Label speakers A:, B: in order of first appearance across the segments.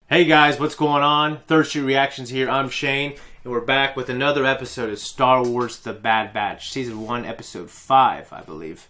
A: Hey guys, what's going on? Third Street Reactions here. I'm Shane, and we're back with another episode of Star Wars The Bad Batch, Season 1, Episode 5, I believe.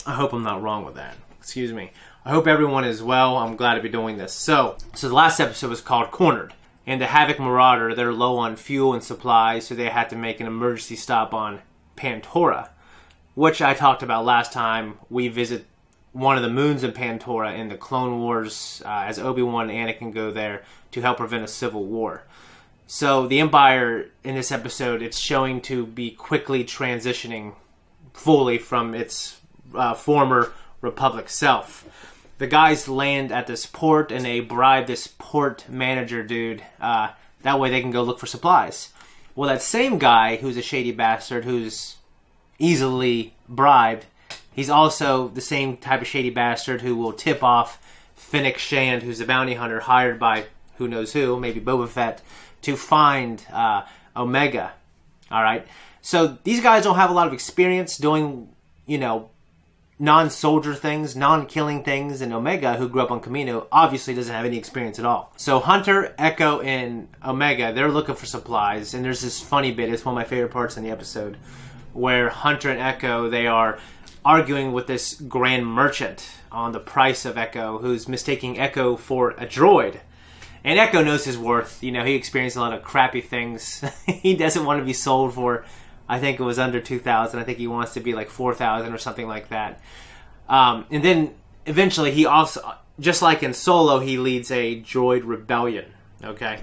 A: I hope I'm not wrong with that. Excuse me. I hope everyone is well. I'm glad to be doing this. So the last episode was called Cornered, and the Havoc Marauder, they're low on fuel and supplies, so they had to make an emergency stop on Pantora, which I talked about last time. We visit one of the moons in Pantora in the Clone Wars, as Obi-Wan and Anakin go there to help prevent a civil war. So the Empire in this episode, it's showing to be quickly transitioning fully from its former Republic self. The guys land at this port and they bribe this port manager dude. That way they can go look for supplies. Well, that same guy who's a shady bastard who's easily bribed, he's also the same type of shady bastard who will tip off Fennec Shand, who's a bounty hunter hired by who knows who, maybe Boba Fett, to find Omega. Alright? So these guys don't have a lot of experience doing, non-soldier things, non-killing things, and Omega, who grew up on Kamino, obviously doesn't have any experience at all. So Hunter, Echo, and Omega, they're looking for supplies, and there's this funny bit, it's one of my favorite parts in the episode, where Hunter and Echo, they are arguing with this Grand Merchant on the price of Echo, who's mistaking Echo for a droid. And Echo knows his worth. He experienced a lot of crappy things. He doesn't want to be sold for, I think it was under 2,000. I think he wants to be like 4,000 or something like that. And then eventually he also, just like in Solo, he leads a droid rebellion, okay?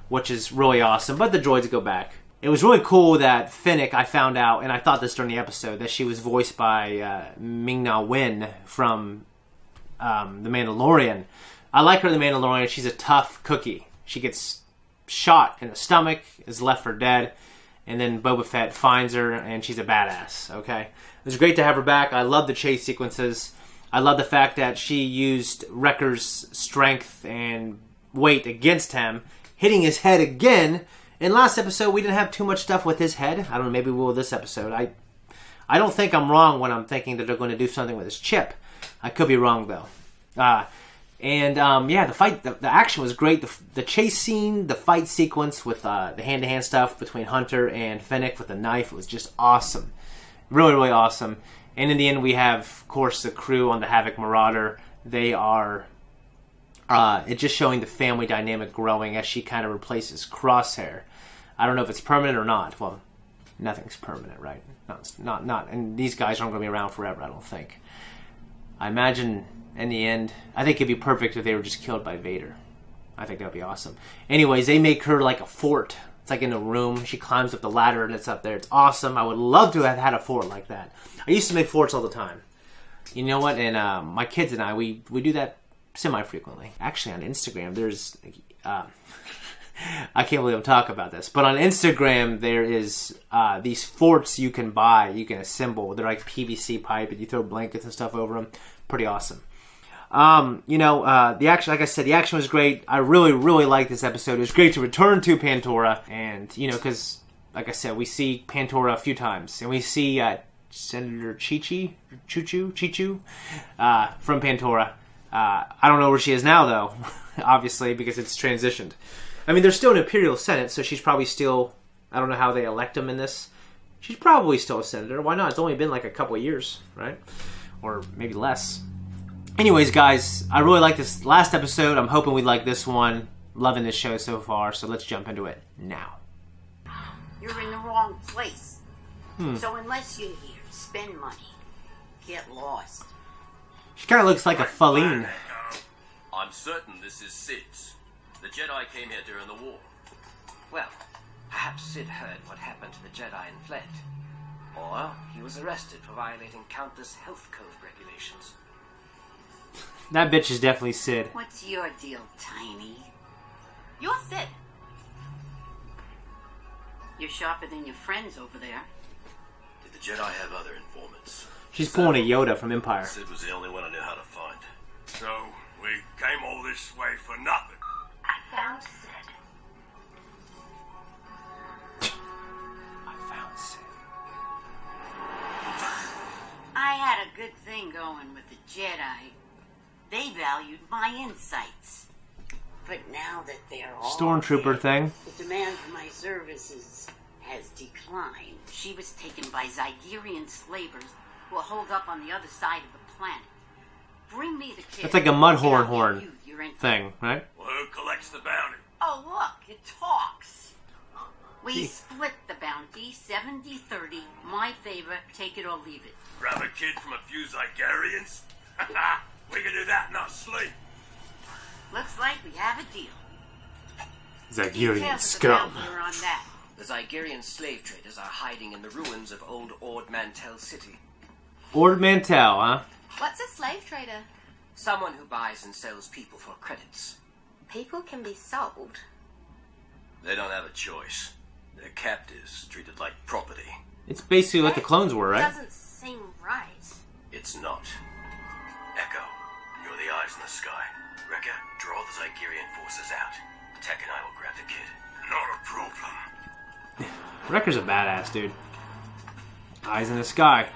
A: Which is really awesome, but the droids go back. It was really cool that Fennec, I found out, and I thought this during the episode, that she was voiced by Ming-Na Wen from The Mandalorian. I like her in The Mandalorian. She's a tough cookie. She gets shot in the stomach, is left for dead, and then Boba Fett finds her, and she's a badass, okay? It was great to have her back. I love the chase sequences. I love the fact that she used Wrecker's strength and weight against him, hitting his head again. In last episode, we didn't have too much stuff with his head. I don't know, maybe we will this episode. I don't think I'm wrong when I'm thinking that they're going to do something with his chip. I could be wrong, though. The fight, the action was great. The chase scene, the fight sequence with the hand-to-hand stuff between Hunter and Fennec with the knife was just awesome. Really, really awesome. And in the end, we have, of course, the crew on the Havoc Marauder. They are... it's just showing the family dynamic growing as she kind of replaces Crosshair. I don't know if it's permanent or not. Well, nothing's permanent, right? Not. And these guys aren't going to be around forever, I don't think. I imagine, in the end, I think it'd be perfect if they were just killed by Vader. I think that would be awesome. Anyways, they make her like a fort. It's like in a room. She climbs up the ladder and it's up there. It's awesome. I would love to have had a fort like that. I used to make forts all the time. You know what? And my kids and I, we do that semi-frequently. Actually, on Instagram, there's... I can't believe I'm talking about this. But on Instagram, there is these forts you can buy, you can assemble. They're like PVC pipe, and you throw blankets and stuff over them. Pretty awesome. The action, like I said, the action was great. I really, really liked this episode. It was great to return to Pantora. And, because, like I said, we see Pantora a few times. And we see Senator Chichu from Pantora. I don't know where she is now, though, obviously, because it's transitioned. I mean, there's still an Imperial Senate, so she's probably still... I don't know how they elect them in this. She's probably still a senator. Why not? It's only been like a couple of years, right? Or maybe less. Anyways, guys, I really like this last episode. I'm hoping we like this one. Loving this show so far, so let's jump into it now.
B: You're in the wrong place. So unless you're here, spend money. Get lost.
A: She kind of looks like a Faline.
C: I'm certain this is Sid's. The Jedi came here during the war.
D: Well, perhaps Sid heard what happened to the Jedi and fled. Or he was arrested for violating countless health code regulations.
A: That bitch is definitely Sid.
B: What's your deal, Tiny?
E: You're Sid.
B: You're sharper than your friends over there.
C: Did the Jedi have other informants?
A: She's pulling a Yoda from Empire.
C: Sid was the only one I knew how to find.
F: So, we came all this way for nothing.
E: I found Sid.
B: I had a good thing going with the Jedi. They valued my insights. But now that they're all
A: Stormtrooper
B: dead,
A: thing.
B: the demand for my services has declined. She was taken by Zygerrian slavers who are holed up on the other side of the planet. Bring me the kid.
A: That's like a Mudhorn
B: and I'll
A: horn
B: give you your info.
A: thing, right?
F: Well, who collects the bounty?
B: Oh, look, it talks. We split the bounty, 70-30. My favor, take it or leave it.
F: Grab a kid from a few Zygerrians? We can do that in our sleep.
B: Looks like we have a deal.
A: Zygerrian
B: Details of the
A: scum.
B: bounty are on that.
D: The Zygerrian slave traders are hiding in the ruins of old Ord Mantell City.
A: Ord Mantell, huh?
E: What's a slave trader?
D: Someone who buys and sells people for credits.
E: People can be sold.
C: They don't have a choice. They're captives, treated like property.
A: It's basically what the clones were, right?
E: Doesn't seem right.
C: It's not. Echo, you're the eyes in the sky. Wrecker, draw the Zygerrian forces out. Tech and I will grab the kid.
F: Not a problem.
A: Wrecker's a badass, dude. Eyes in the sky.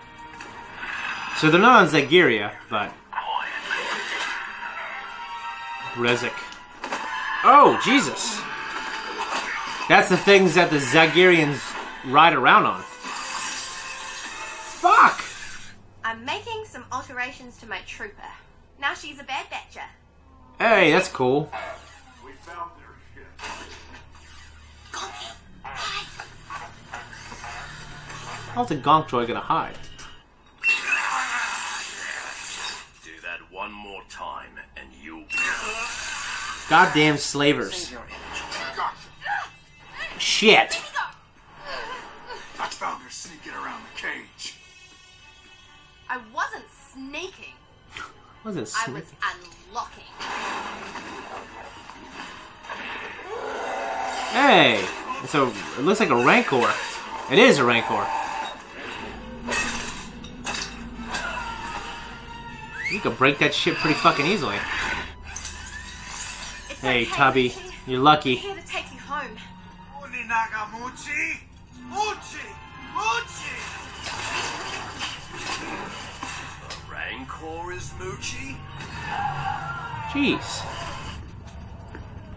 A: So they're not on Zygerria, but... Rezik. Oh, Jesus! That's the things that the Zygerrians ride around on. Fuck!
E: I'm making some alterations to my trooper. Now she's a bad batcher.
A: Hey, that's cool.
F: We found their ship.
A: How's a Gonk droid gonna hide?
C: Do that one more time, and you'll be...
A: Goddamn slavers.
D: Save your energy.
A: Shit!
F: I found her sneaking around the cage.
E: I wasn't sneaking.
A: Wasn't
E: I
A: sneaking.
E: was unlocking.
A: Hey! So it looks like a Rancor. It is a Rancor. You could break that shit pretty fucking easily.
E: It's
A: Hey,
E: okay,
A: Tubby,
E: Richie.
A: you're lucky.
E: I'm here to take you home.
F: Uninagamuchi? Muchi! Muchi!
C: Rancor is Moochie?
A: Jeez.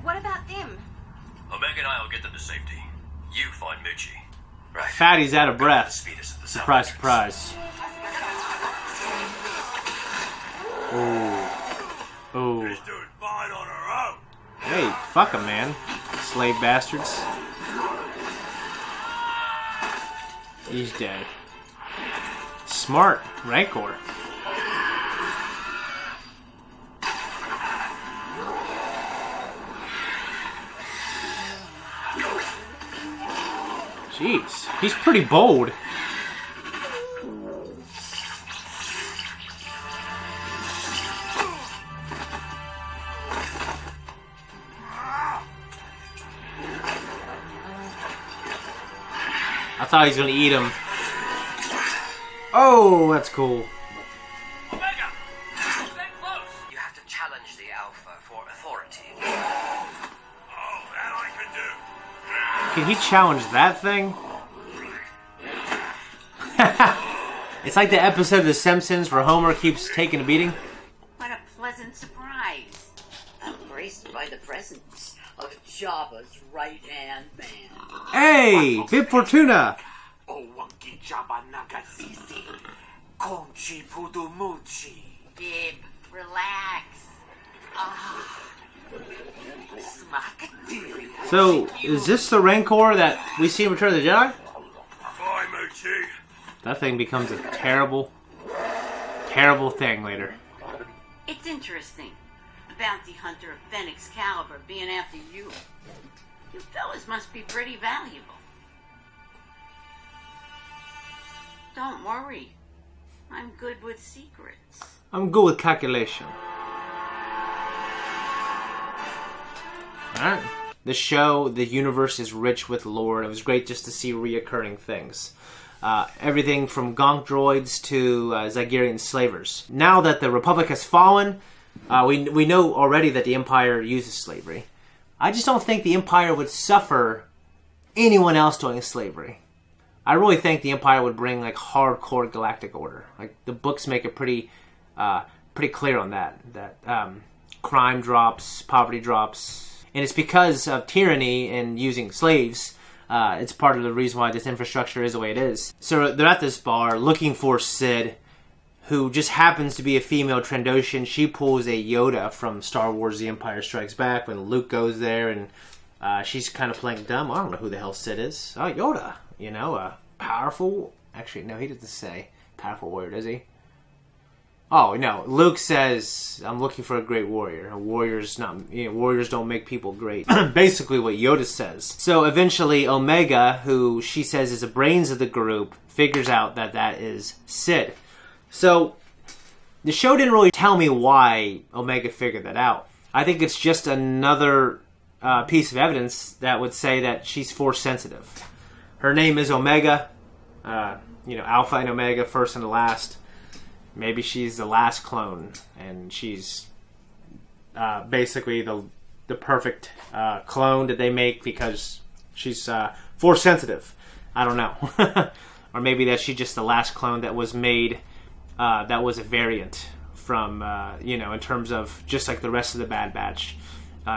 E: What about them?
C: Omega and I will get them to safety. You find Moochie. Right.
A: Fatty's out of breath.
C: Speed us at the south
A: Surprise,
C: entrance.
A: surprise. Ooh. Ooh.
F: She's doing fine on her own.
A: Hey, fuck 'em, man. Slave bastards. He's dead. Smart. Rancor. Jeez. He's pretty bold. I thought he was gonna eat him. Oh, that's cool.
C: Omega! Stay close!
D: You have to challenge the Alpha for authority.
F: Oh, that I can do.
A: Can he challenge that thing? It's like the episode of The Simpsons where Homer keeps taking a beating.
B: What a pleasant surprise. Embraced by the presence of Jabba's right-hand man.
A: Hey, Bib Fortuna.
F: Owanki Jabba Nagasisi. Conchi Pudumuchi.
B: Bib, relax. Ah. Smackadoo.
A: So, is this the Rancor that we see in Return of the Jedi?
F: Bye, Moochie.
A: That thing becomes a terrible, terrible thing later.
B: It's interesting. A bounty hunter of Fennec's caliber being after you. You fellas must be pretty valuable. Don't worry. I'm good with secrets.
A: I'm good with calculation. Alright. The show, the universe is rich with lore. It was great just to see reoccurring things. Everything from Gonk droids to Zygerrian slavers. Now that the Republic has fallen, we know already that the Empire uses slavery. I just don't think the Empire would suffer anyone else doing slavery. I really think the Empire would bring like hardcore galactic order. Like the books make it pretty clear on that. That crime drops, poverty drops, And it's because of tyranny and using slaves. It's part of the reason why this infrastructure is the way it is. So they're at this bar looking for Sid, who just happens to be a female Trandoshan. She pulls a Yoda from Star Wars The Empire Strikes Back when Luke goes there, and she's kind of playing dumb. I don't know who the hell Sid is. Oh, Yoda. You know, powerful... Actually, no, he doesn't say powerful warrior, does he? Oh, no. Luke says, I'm looking for a great warrior. Warriors don't make people great. Basically what Yoda says. So eventually Omega, who she says is the brains of the group, figures out that that is Sid. So the show didn't really tell me why Omega figured that out. I think it's just another piece of evidence that would say that she's Force sensitive. Her name is Omega. Alpha and Omega, first and the last. Maybe she's the last clone, and she's basically the perfect clone that they make because she's Force sensitive. I don't know. Or maybe that she's just the last clone that was made that was a variant from, in terms of just like the rest of the Bad Batch.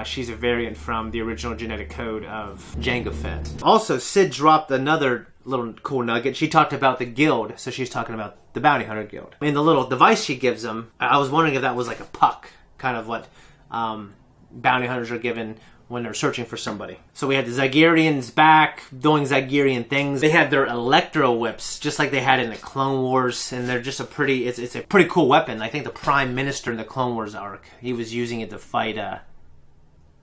A: She's a variant from the original genetic code of Jango Fett. Also, Sid dropped another little cool nugget. She talked about the guild, so she's talking about the Bounty Hunter Guild. In the little device she gives them, I was wondering if that was like a puck, kind of what bounty hunters are given when they're searching for somebody. So we had the Zygerrians back, doing Zygerrian things. They had their electro whips, just like they had in the Clone Wars, and they're just it's a pretty cool weapon. I think the Prime Minister in the Clone Wars arc, he was using it to fight,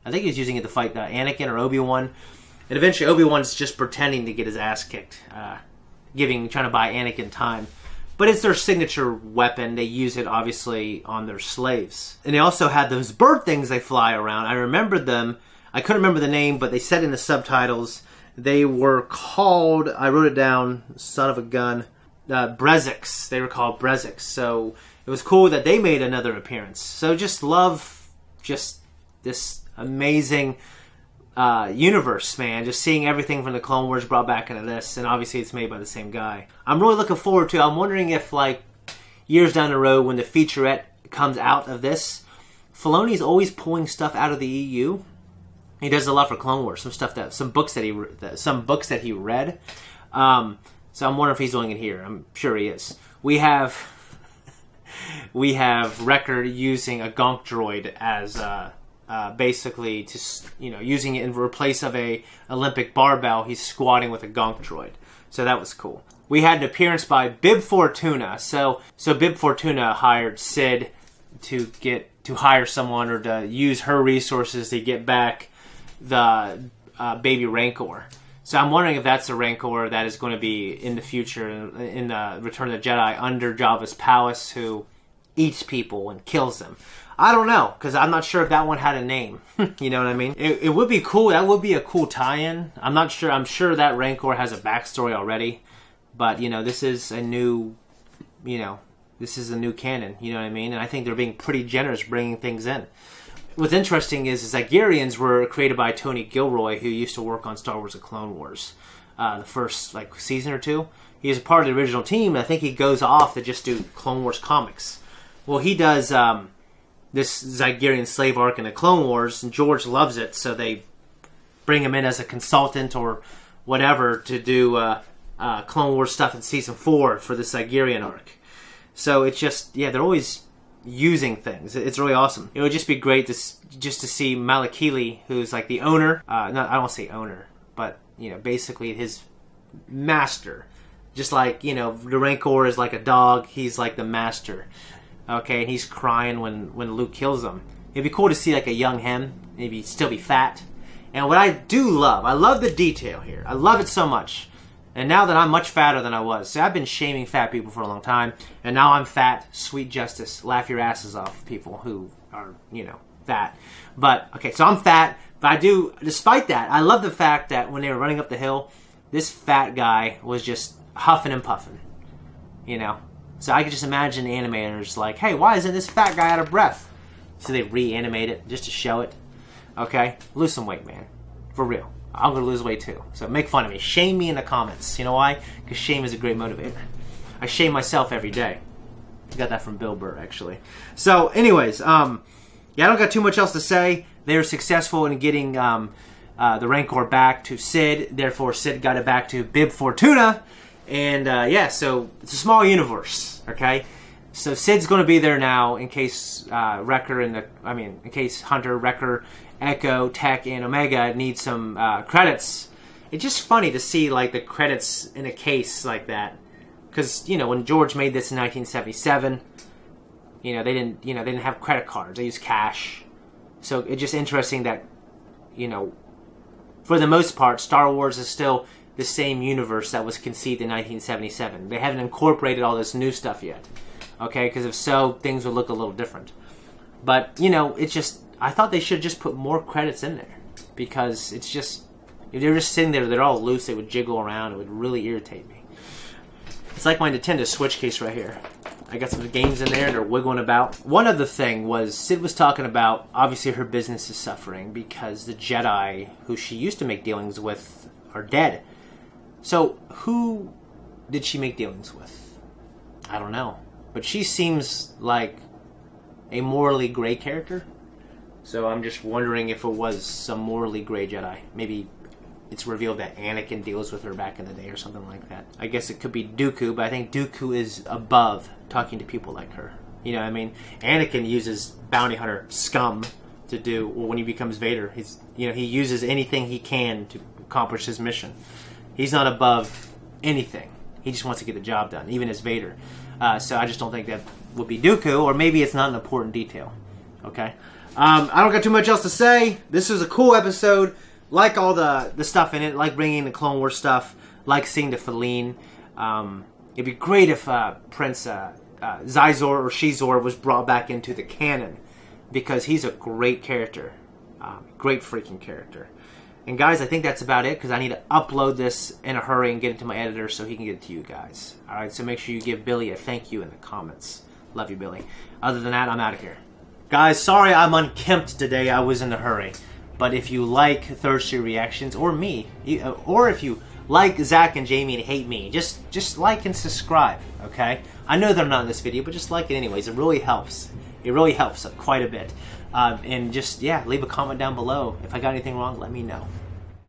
A: Anakin or Obi-Wan. And eventually Obi-Wan's just pretending to get his ass kicked, trying to buy Anakin time. But it's their signature weapon. They use it, obviously, on their slaves. And they also had those bird things they fly around. I remembered them. I couldn't remember the name, but they said in the subtitles they were called, I wrote it down, son of a gun, Brezics. They were called Brezics. So it was cool that they made another appearance. So just love this amazing universe, man. Just seeing everything from the Clone Wars brought back into this, and obviously it's made by the same guy. I'm really looking forward to it. I'm wondering if, like, years down the road when the featurette comes out of this, Filoni's always pulling stuff out of the EU. He does a lot for Clone Wars, some books that he read. So I'm wondering if he's doing it here. I'm sure he is. We have Wrecker using a Gonk droid as basically to using it in replace of a Olympic barbell. He's squatting with a Gonk droid, so that was cool. We had an appearance by Bib Fortuna. So Bib Fortuna hired Sid to hire someone or to use her resources to get back the baby Rancor. So I'm wondering if that's a Rancor that is going to be in the future in the Return of the Jedi under Jabba's palace, who eats people and kills them. I don't know, because I'm not sure if that one had a name. You know what I mean? It would be cool. That would be a cool tie-in. I'm not sure. I'm sure that Rancor has a backstory already. But, this is a new, this is a new canon. You know what I mean? And I think they're being pretty generous bringing things in. What's interesting is the Zygerrians were created by Tony Gilroy, who used to work on Star Wars The Clone Wars. The first, season or two. He was a part of the original team, and I think he goes off to just do Clone Wars comics. Well, he does this Zygerrian slave arc in the Clone Wars, and George loves it, so they bring him in as a consultant or whatever to do Clone Wars stuff in Season 4 for the Zygerrian arc. So it's just, they're always using things. It's really awesome. It would just be great to see Malakili, who's like the owner, I don't want to say owner, but, basically his master. Just like, the Rancor is like a dog, he's like the master. Okay, and he's crying when Luke kills him. It'd be cool to see like a young him, maybe still be fat. And what I do love, I love the detail here. I love it so much. And now that I'm much fatter than I was, see, I've been shaming fat people for a long time, and now I'm fat, sweet justice, laugh your asses off, people who are, fat. But, okay, so I'm fat, but despite that, I love the fact that when they were running up the hill, this fat guy was just huffing and puffing, So I could just imagine the animators like, hey, why isn't this fat guy out of breath? So they reanimate it just to show it. Okay? Lose some weight, man. For real. I'm going to lose weight too. So make fun of me. Shame me in the comments. You know why? Because shame is a great motivator. I shame myself every day. I got that from Bill Burr, actually. So, anyways, I don't got too much else to say. they were successful in getting the Rancor back to Sid. Therefore, Sid got it back to Bib Fortuna. And yeah, so it's a small universe, okay? So Sid's going to be there now in case in case Hunter, Wrecker, Echo, Tech, and Omega need some credits. It's just funny to see like the credits in a case like that, because when George made this in 1977, they didn't have credit cards; they used cash. So it's just interesting that for the most part, Star Wars is still the same universe that was conceived in 1977. They haven't incorporated all this new stuff yet. Okay, because if so, things would look a little different. But, it's just, I thought they should just put more credits in there. Because it's just, if they're just sitting there, they're all loose, they would jiggle around, it would really irritate me. It's like my Nintendo Switch case right here. I got some games in there, and they're wiggling about. One other thing was, Sid was talking about, obviously her business is suffering because the Jedi who she used to make dealings with are dead. So, who did she make dealings with? I don't know. But she seems like a morally gray character. So I'm just wondering if it was some morally gray Jedi. Maybe it's revealed that Anakin deals with her back in the day or something like that. I guess it could be Dooku, but I think Dooku is above talking to people like her. You know what I mean? Anakin uses bounty hunter scum to do, well, when he becomes Vader, he uses anything he can to accomplish his mission. He's not above anything. He just wants to get the job done, even as Vader. So I just don't think that would be Dooku, or maybe it's not an important detail. Okay? I don't got too much else to say. This was a cool episode. Like all the stuff in it, like bringing the Clone Wars stuff, like seeing the Feline. It'd be great if Prince Zyzor or Shizor was brought back into the canon, because he's a great character. Great freaking character. And guys, I think that's about it, because I need to upload this in a hurry and get it to my editor so he can get it to you guys. Alright, so make sure you give Billy a thank you in the comments. Love you, Billy. Other than that, I'm out of here. Guys, sorry I'm unkempt today. I was in a hurry. But if you like Thirsty Reactions, or me, or if you like Zach and Jamie and hate me, just like and subscribe, okay? I know they're not in this video, but just like it anyways. It really helps. It really helps quite a bit. And just, yeah, leave a comment down below. If I got anything wrong, let me know.